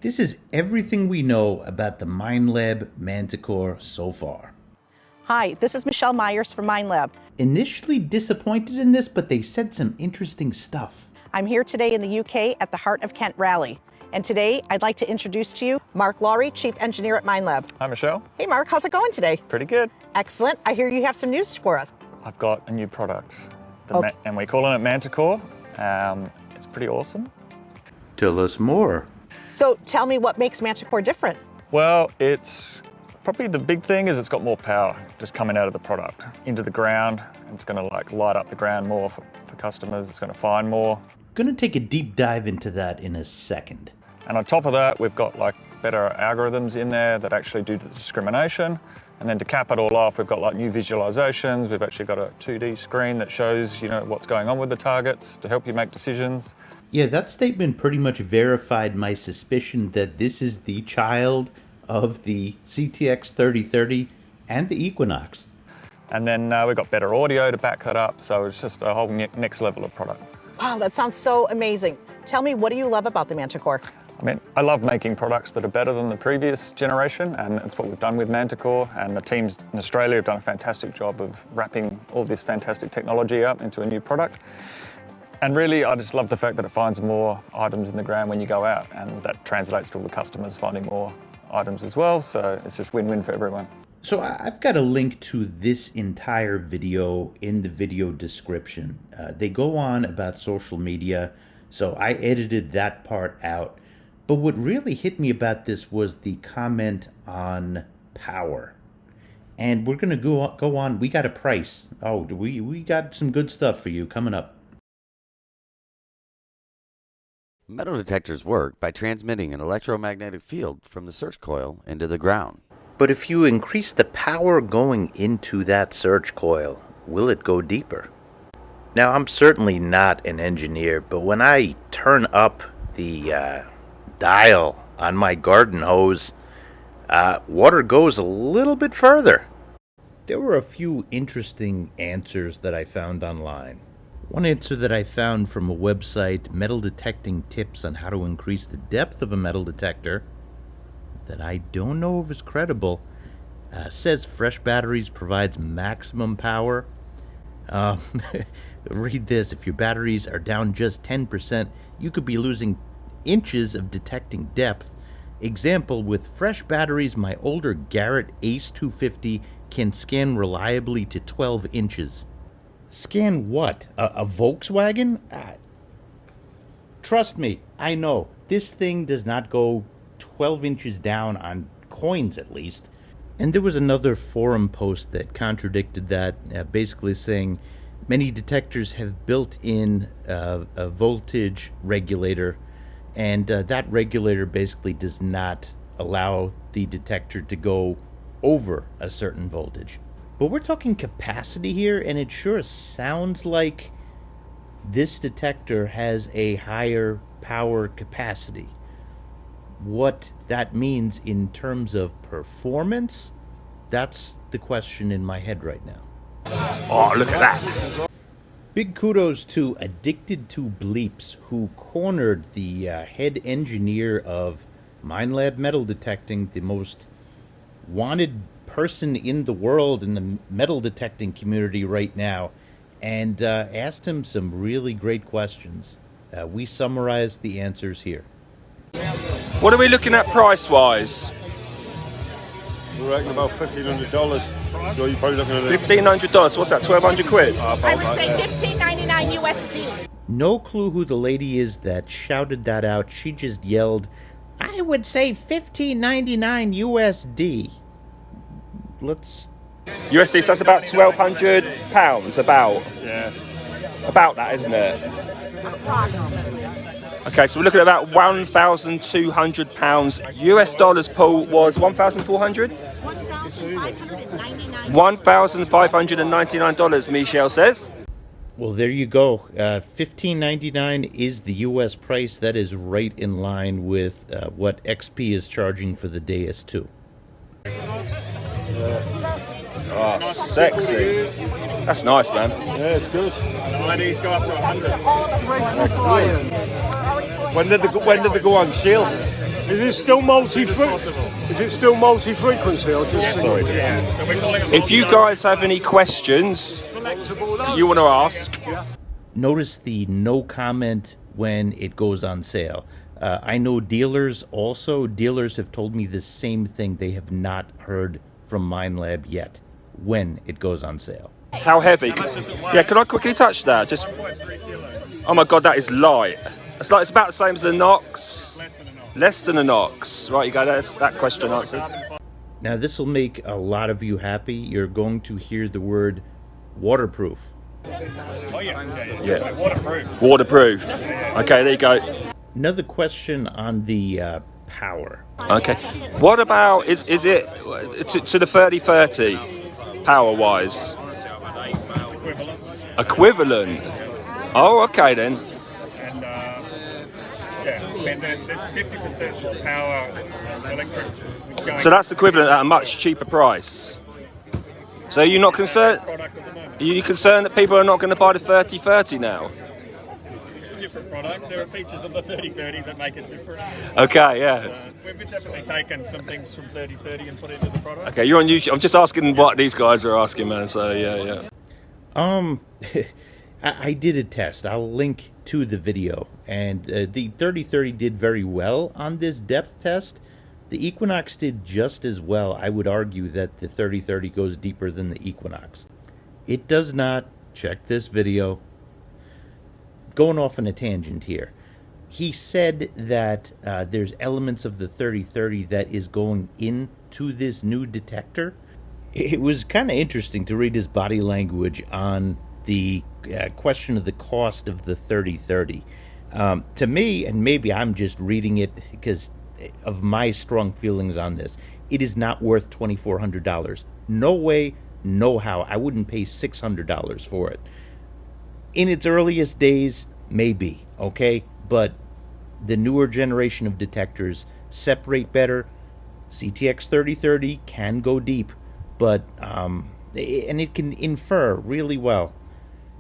This is everything we know about the Minelab Manticore so far. Hi, this is Michelle Myers from Minelab. Initially disappointed in this, but they said some interesting stuff. I'm here today in the UK at the Heart of Kent rally. And today I'd like to introduce to you Mark Lawrie, Chief Engineer at Minelab. Hi, Michelle. Hey, Mark, how's it going today? Pretty good. Excellent. I hear you have some news for us. I've got a new product, and we're calling it Manticore. It's pretty awesome. Tell us more. So tell me what makes Manticore different. Well, it's probably the big thing is it's got more power just coming out of the product into the ground. It's going to light up the ground more for customers. It's going to find more. Gonna take a deep dive into that in a second. And on top of that, we've got better algorithms in there that actually do the discrimination. And then to cap it all off, we've got new visualizations. We've actually got a 2D screen that shows, what's going on with the targets to help you make decisions. Yeah, that statement pretty much verified my suspicion that this is the child of the CTX 3030 and the Equinox. And then we've got better audio to back that up. So it's just a whole next level of product. Wow, that sounds so amazing. Tell me, what do you love about the Manticore? I love making products that are better than the previous generation, and that's what we've done with Manticore. And the teams in Australia have done a fantastic job of wrapping all this fantastic technology up into a new product. And really, I just love the fact that it finds more items in the ground when you go out, and that translates to all the customers finding more items as well. So it's just win-win for everyone. So I've got a link to this entire video in the video description. They go on about social media, so I edited that part out. But what really hit me about this was the comment on power. And we're going to go on. We got a price. Oh, we got some good stuff for you coming up. Metal detectors work by transmitting an electromagnetic field from the search coil into the ground. But if you increase the power going into that search coil, will it go deeper? Now, I'm certainly not an engineer, but when I turn up the dial on my garden hose, water goes a little bit further. There were a few interesting answers that I found online. One answer that I found from a website, Metal Detecting Tips on How to Increase the Depth of a Metal Detector, that I don't know if is credible, says fresh batteries provides maximum power. Read this: if your batteries are down just 10%, you could be losing inches of detecting depth. Example, with fresh batteries, my older Garrett Ace 250 can scan reliably to 12 inches. Scan what? A Volkswagen? Trust me, I know. This thing does not go 12 inches down on coins, at least. And there was another forum post that contradicted that, basically saying many detectors have built in a voltage regulator, and that regulator basically does not allow the detector to go over a certain voltage. But we're talking capacity here, and it sure sounds like this detector has a higher power capacity. What that means in terms of performance, that's the question in my head right now. Oh, look at that! Big kudos to AddictedToBleeps, who cornered the head engineer of Minelab Metal Detecting, the most wanted person in the world in the metal detecting community right now, and asked him some really great questions. We summarized the answers here. What are we looking at price-wise? We reckon about $1,500. So you're probably looking at $1,500. What's that? 1,200 quid? I would say $15.99 USD. No clue who the lady is that shouted that out. She just yelled, "I would say $15.99 USD." Let's... USD, so that's about £1,200, about. Yeah. About that, isn't it? Approximately. Okay, so we're looking at about £1,200. US dollars, Paul, was 1,400? $1,599, Michelle says. Well, there you go. $15.99 is the U.S. price. That is right in line with what XP is charging for the Deus 2. Oh, sexy. That's nice, man. Yeah, it's good. Mine's go up to 100. Excellent. When did they go on sale? Is it still multi-frequency or just single? If you guys have any questions you want to ask, Notice the no comment when it goes on sale. I know dealers have told me the same thing. They have not heard from Minelab yet when it goes on sale. how heavy? Yeah, can I quickly touch that? Just. Oh my God, that is light. It's about the same as a Nox. Less than a Nox. Right, you go. That's that question answered. Now this will make a lot of you happy. You're going to hear the word waterproof. Yeah. Waterproof. Okay, there you go. Another question on the power. Okay. What about is it to the 3030 power wise? Equivalent. Oh, okay then. And there's 50% power electric. So that's equivalent at a much cheaper price. So you're not concerned? Are you concerned that people are not going to buy the 3030 now? It's a different product. There are features of the 3030 that make it different. Okay, yeah. We've definitely taken some things from 3030 and put it into the product. Okay, you're on YouTube. I'm just asking what these guys are asking, man. So yeah. I did a test. I'll link to the video, and the 3030 did very well on this depth test. The Equinox did just as well. I would argue that the 3030 goes deeper than the Equinox. It does not. Check this video. Going off on a tangent here. He said that there's elements of the 3030 that is going into this new detector. It was kind of interesting to read his body language on the question of the cost of the 3030. To me, and maybe I'm just reading it because of my strong feelings on this, it is not worth $2,400. No way, no how. I wouldn't pay $600 for it. In its earliest days, maybe, okay? But the newer generation of detectors separate better. CTX 3030 can go deep, but and it can infer really well.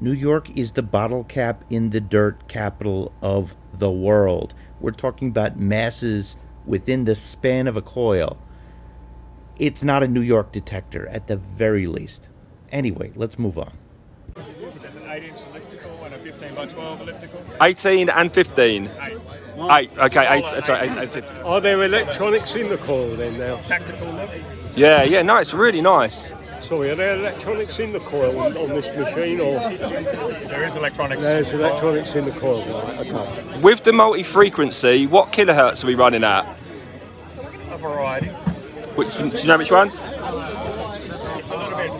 New York is the bottle cap in the dirt capital of the world. We're talking about masses within the span of a coil. It's not a New York detector at the very least. Anyway, let's move on. 8-inch elliptical and a 15 by 12 elliptical. 18 and 15. 8. Okay, 8. Sorry, 8 and 15. Are there electronics in the coil then now? Tactical look. Yeah. No, it's really nice. Sorry, are there electronics in the coil on this machine, or There is electronics. there's electronics in the coil? Right, okay. With the multi-frequency, what kilohertz are we running at? A variety. Do you know which ones? It's a little bit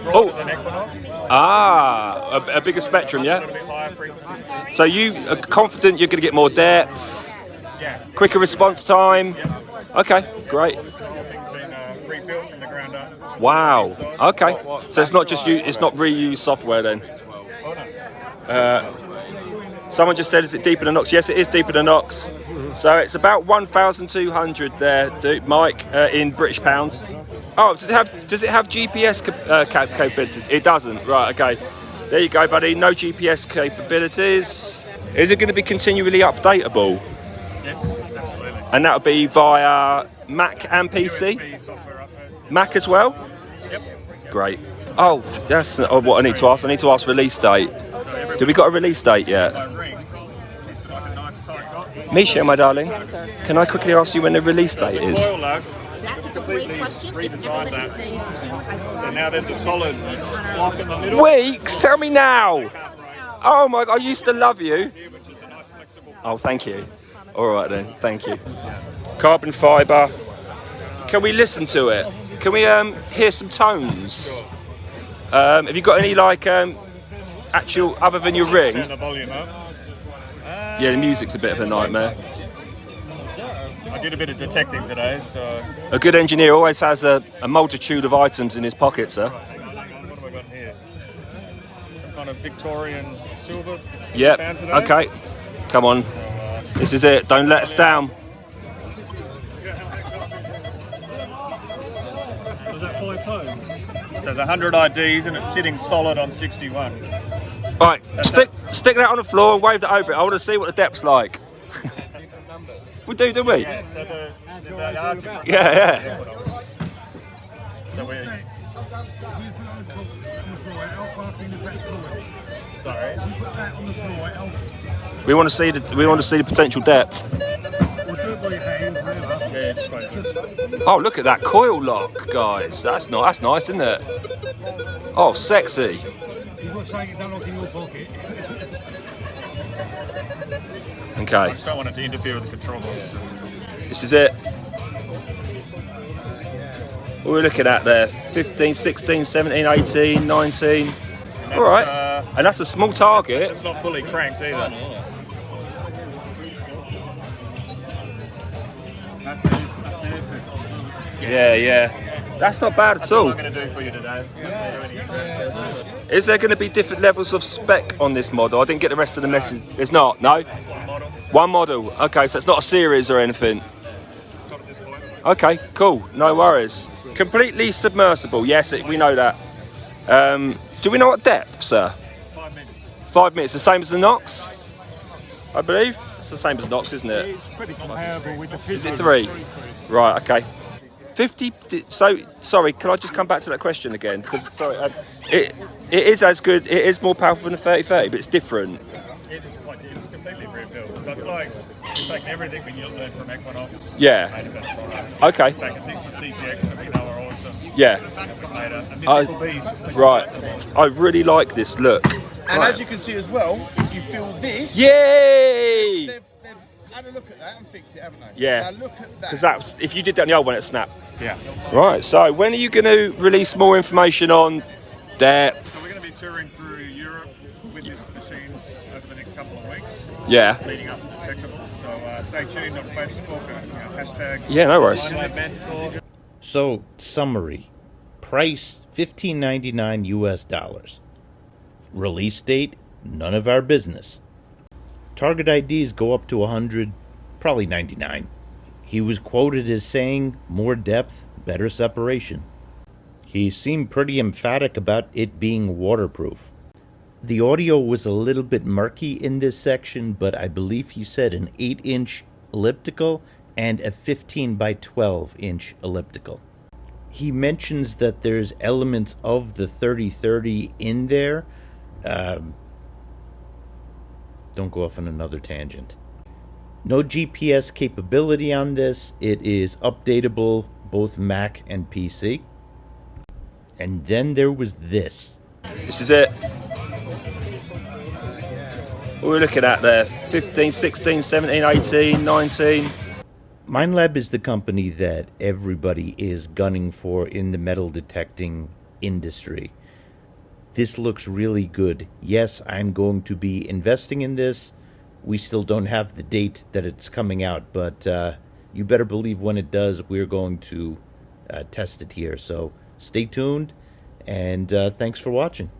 broader than Equinox. A bigger spectrum, A yeah? little bit higher frequency. So you are confident you're going to get more depth, Yeah. quicker response time? Okay, great. The whole thing's been rebuilt from the ground up. Wow. Okay. So it's not just it's not reused software then. Someone just said, is it deeper than Nox? Yes, it is deeper than Nox. So it's about 1,200 there, Mike, in British pounds. Oh, does it have GPS capabilities? It doesn't. Right. Okay. There you go, buddy. No GPS capabilities. Is it going to be continually updatable? Yes, absolutely. And that would be via Mac and PC? USB software update. Mac as well? Yep. Great. Oh, that's what I need to ask. I need to ask release date. Do we got a release date yet? Ring. It's like a nice tight dot. Misha, my darling, Yes, sir. can I quickly ask you when the release date is? Coil logo. That is a great question. If redesigned everybody that. stays tuned, I So promise now there's a you solid weeks on our block in the middle. Weeks? Tell me now. Oh my God, I used to love you. Which is a nice flexible. Oh, thank you. All right then, thank you. Carbon fibre. Can we listen to it? Can we hear some tones? Have you got any actual other than your Turn ring? the volume up. Yeah, the music's a bit of a nightmare. I did a bit of detecting today, so A good engineer always has a multitude of items in his pocket, sir. hang on, what have I got here? Some kind of Victorian silver. Yep. found today. Okay. Come on. This is it. Don't let us down. Was that 5 tones? So there's 100 IDs and it's sitting solid on 61. Right. Stick that on the floor and wave that over it. I want to see what the depth's like. We do, don't we? Yeah, so there are different. Yeah. So sorry. We want to see the potential depth. Oh, look at that coil lock, guys. That's nice, isn't it? Oh, sexy. Okay. I just don't want it to interfere with the control box. This is it. What are we looking at there? 15, 16, 17, 18, 19. All right. And that's a small target. It's not fully cranked either. Yeah. That's not bad at all. What I'm going to do for you today. Is there going to be different levels of spec on this model? I didn't get the rest of the message. There's not, no? One model. Okay, so it's not a series or anything. Okay, cool. No worries. Completely submersible. Yes, we know that. Do we know what depth, sir? 5 minutes. 5 minutes. The same as the Nox, I believe. It's the same as Nox, isn't it? It's pretty comparable with the Is it 3? Right. Okay. 50. So sorry. Can I just come back to that question again? Because sorry, it is as good. It is more powerful than the 3030, but it's different. It's completely rebuilt. So it's like taking everything we learned from Equinox. Yeah. Made a better product. Okay. Taking things from CTX that we know are awesome. Yeah. Made a mythical beast. Right. I really like this look. And as you can see as well, if you feel this, Yay! they've had a look at that and fixed it, haven't they? Yeah. Now look at that. Because that's if you did that on the old one, it'd snap. Yeah. Right. So when are you going to release more information on depth? So we're going to be touring through Europe with these machines over the next couple of weeks. Yeah. Leading up to Detectable. So stay tuned on Facebook. Hashtag. Yeah. No worries. Minelab Manticore. So, summary. Price $15.99 US. Release date, none of our business. Target IDs go up to 100, probably 99. He was quoted as saying, more depth, better separation. He seemed pretty emphatic about it being waterproof. The audio was a little bit murky in this section, but I believe he said an 8-inch elliptical and a 15 by 12-inch elliptical. He mentions that there's elements of the 3030 in there. Don't go off on another tangent. No GPS capability on this. It is updatable both Mac and PC. And then there was this. This is it. What are we looking at there? 15, 16, 17, 18, 19. Minelab is the company that everybody is gunning for in the metal detecting industry. This looks really good. Yes, I'm going to be investing in this. We still don't have the date that it's coming out, but you better believe when it does, we're going to test it here. So stay tuned, and thanks for watching.